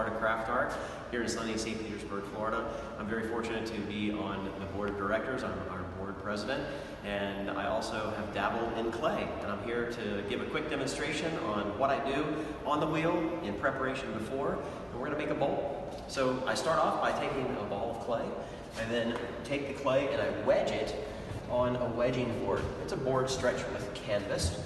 part of CraftArt here in sunny St. Petersburg, Florida. I'm very fortunate to be on the board of directors. I'm our board president, and I also have dabbled in clay. And I'm here to give a quick demonstration on what I do on the wheel in preparation before, and we're going to make a bowl. So I start off by taking a ball of clay, and then take the clay and I wedge it on a wedging board. It's a board stretched with canvas,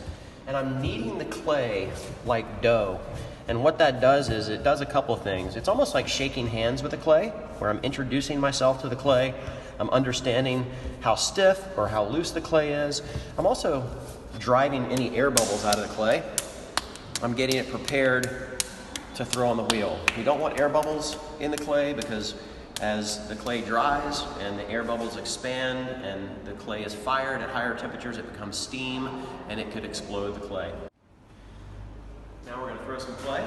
and I'm kneading the clay like dough. And what that does is it does a couple of things. It's almost like shaking hands with the clay, where I'm introducing myself to the clay. I'm understanding how stiff or how loose the clay is. I'm also driving any air bubbles out of the clay. I'm getting it prepared to throw on the wheel. You don't want air bubbles in the clay because as the clay dries and the air bubbles expand and the clay is fired at higher temperatures, it becomes steam and it could explode the clay. Now we're going to throw some clay.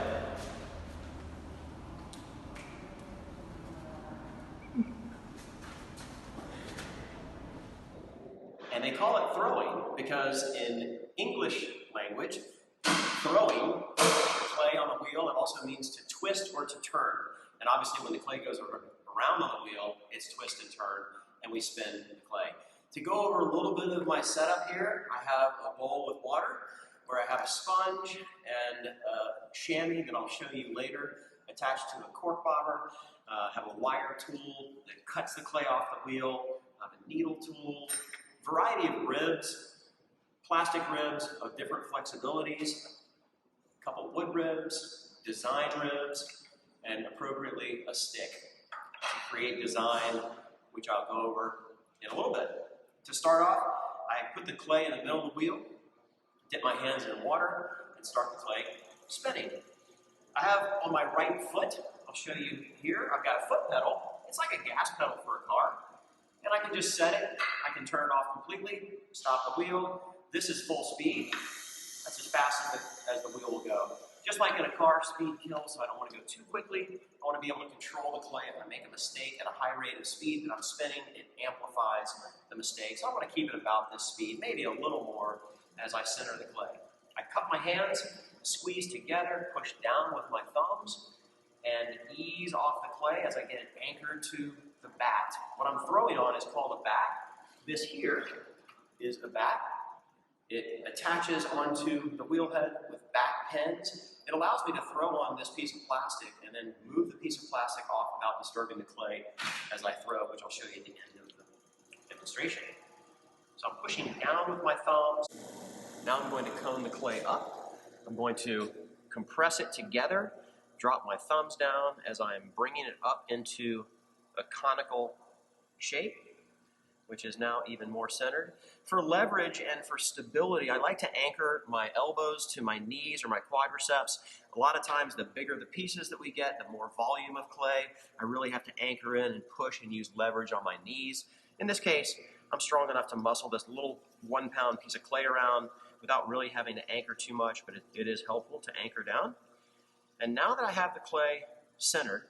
And they call it throwing because in English language, throwing clay on the wheel, it also means to twist or to turn. And obviously when the clay goes around on the wheel, it's twist and turn, and we spin the clay. To go over a little bit of my setup here, I have a bowl with water where I have a sponge and a chamois that I'll show you later attached to a cork bobber. I have a wire tool that cuts the clay off the wheel. I have a needle tool, variety of ribs, plastic ribs of different flexibilities, a couple wood ribs, design ribs, and appropriately a stick to create design, which I'll go over in a little bit. To start off, I put the clay in the middle of the wheel, dip my hands in water, and start the clay spinning. I have on my right foot, I'll show you here, I've got a foot pedal. It's like a gas pedal for a car. And I can just set it, I can turn it off completely, stop the wheel. This is full speed. That's as fast as the wheel will go. Just like in a car, speed kills, so I don't want to go too quickly. I want to be able to control the clay. If I make a mistake at a high rate of speed that I'm spinning, it amplifies the mistake. So I want to keep it about this speed, maybe a little more as I center the clay. I cup my hands, squeeze together, push down with my thumbs, and ease off the clay as I get it anchored to the bat. What I'm throwing on is called a bat. This here is a bat. It attaches onto the wheel head with bat pins. It allows me to throw on this piece of plastic and then move the piece of plastic off without disturbing the clay as I throw, which I'll show you at the end of the demonstration. So I'm pushing down with my thumbs. Now I'm going to cone the clay up. I'm going to compress it together, drop my thumbs down as I'm bringing it up into a conical shape, which is now even more centered. For leverage and for stability, I like to anchor my elbows to my knees or my quadriceps. A lot of times, the bigger the pieces that we get, the more volume of clay. I really have to anchor in and push and use leverage on my knees. In this case, I'm strong enough to muscle this little 1 pound piece of clay around without really having to anchor too much, but it is helpful to anchor down. And now that I have the clay centered,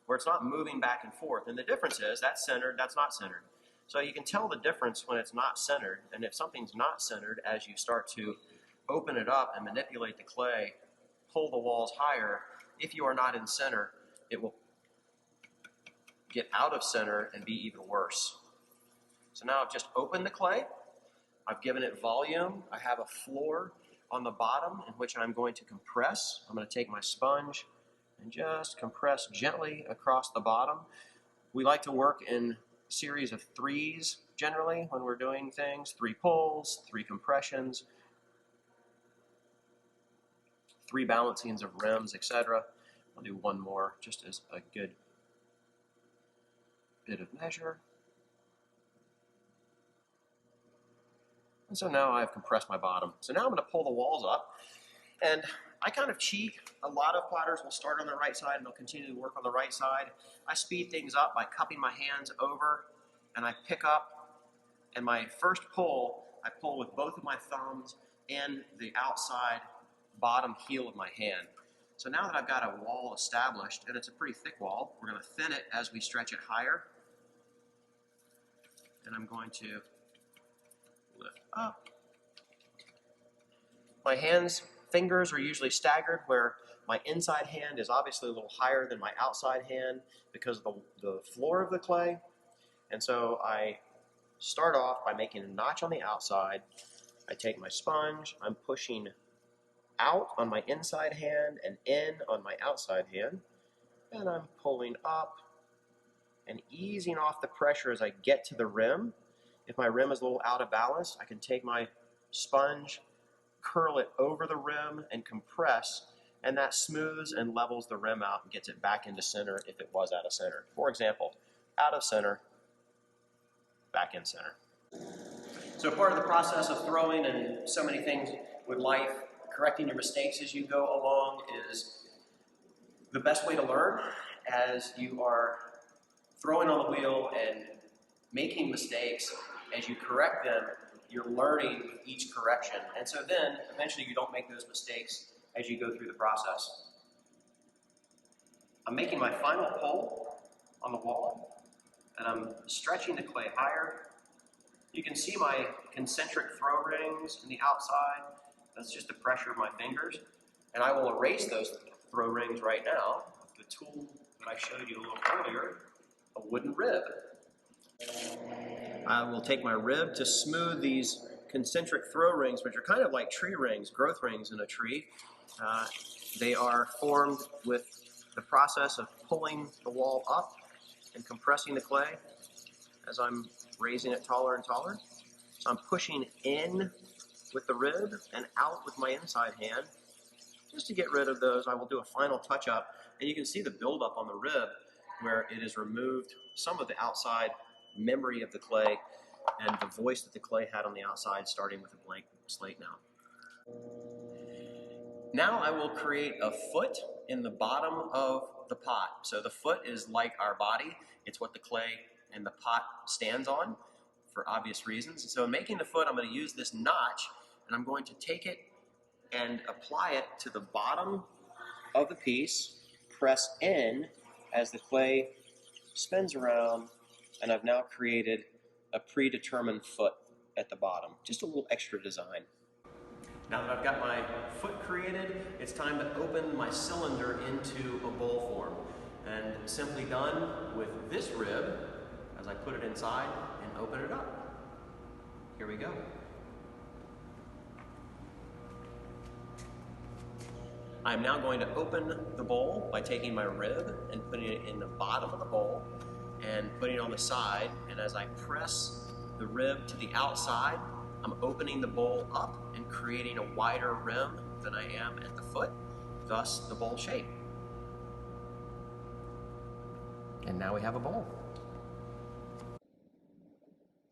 where it's not moving back and forth, and the difference is that's centered, that's not centered. So you can tell the difference when it's not centered, and if something's not centered, as you start to open it up and manipulate the clay, pull the walls higher, if you are not in center, it will get out of center and be even worse. So now I've just opened the clay, I've given it volume, I have a floor on the bottom in which I'm going to compress. I'm going to take my sponge and just compress gently across the bottom. We like to work in series of threes generally when we're doing things. 3 pulls, 3 compressions, 3 balancings of rims, etc. I'll do one more just as a good bit of measure. And so now I've compressed my bottom. So now I'm going to pull the walls up, and I kind of cheat. A lot of platters will start on the right side and they'll continue to work on the right side. I speed things up by cupping my hands over, and I pick up, and my first pull, I pull with both of my thumbs and the outside bottom heel of my hand. So now that I've got a wall established, and it's a pretty thick wall, we're going to thin it as we stretch it higher. And I'm going to lift up. My fingers are usually staggered, where My inside hand is obviously a little higher than my outside hand because of the floor of the clay. And so I start off by making a notch on the outside. I take my sponge, I'm pushing out on my inside hand and in on my outside hand, and I'm pulling up and easing off the pressure as I get to the rim. If my rim is a little out of balance, I can take my sponge, curl it over the rim, and compress, and that smooths and levels the rim out and gets it back into center if it was out of center. For example, out of center, back in center. So part of the process of throwing and so many things with life, correcting your mistakes as you go along is the best way to learn. As you are throwing on the wheel and making mistakes, as you correct them, you're learning with each correction. And so then, eventually you don't make those mistakes as you go through the process. I'm making my final pull on the wall, and I'm stretching the clay higher. You can see my concentric throw rings in the outside. That's just the pressure of my fingers. And I will erase those throw rings right now with the tool that I showed you a little earlier, a wooden rib. I will take my rib to smooth these concentric throw rings, which are kind of like tree rings, growth rings in a tree. They are formed with the process of pulling the wall up and compressing the clay as I'm raising it taller and taller. So I'm pushing in with the rib and out with my inside hand. Just to get rid of those, I will do a final touch-up, and you can see the buildup on the rib where it has removed some of the outside memory of the clay and the voice that the clay had on the outside, starting with a blank slate now. Now I will create a foot in the bottom of the pot. So the foot is like our body. It's what the clay and the pot stands on for obvious reasons. And so in making the foot, I'm going to use this notch, and I'm going to take it and apply it to the bottom of the piece, press in as the clay spins around, and I've now created a predetermined foot at the bottom. Just a little extra design. Now that I've got my foot created, it's time to open my cylinder into a bowl form. And simply done with this rib, as I put it inside and open it up. Here we go. I'm now going to open the bowl by taking my rib and putting it in the bottom of the bowl and putting it on the side. And as I press the rib to the outside, I'm opening the bowl up and creating a wider rim than I am at the foot, thus the bowl shape. And now we have a bowl.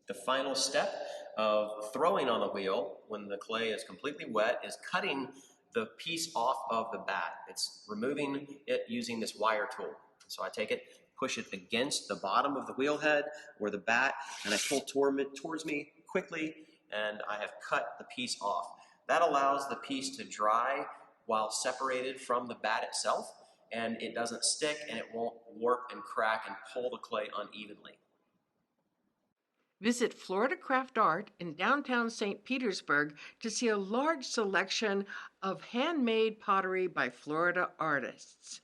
The final step of throwing on the wheel when the clay is completely wet is cutting the piece off of the bat. It's removing it using this wire tool. So I take it, push it against the bottom of the wheel head or the bat, and I pull towards me quickly, and I have cut the piece off. That allows the piece to dry while separated from the bat itself, and it doesn't stick and it won't warp and crack and pull the clay unevenly. Visit Florida CraftArt in downtown St. Petersburg to see a large selection of handmade pottery by Florida artists.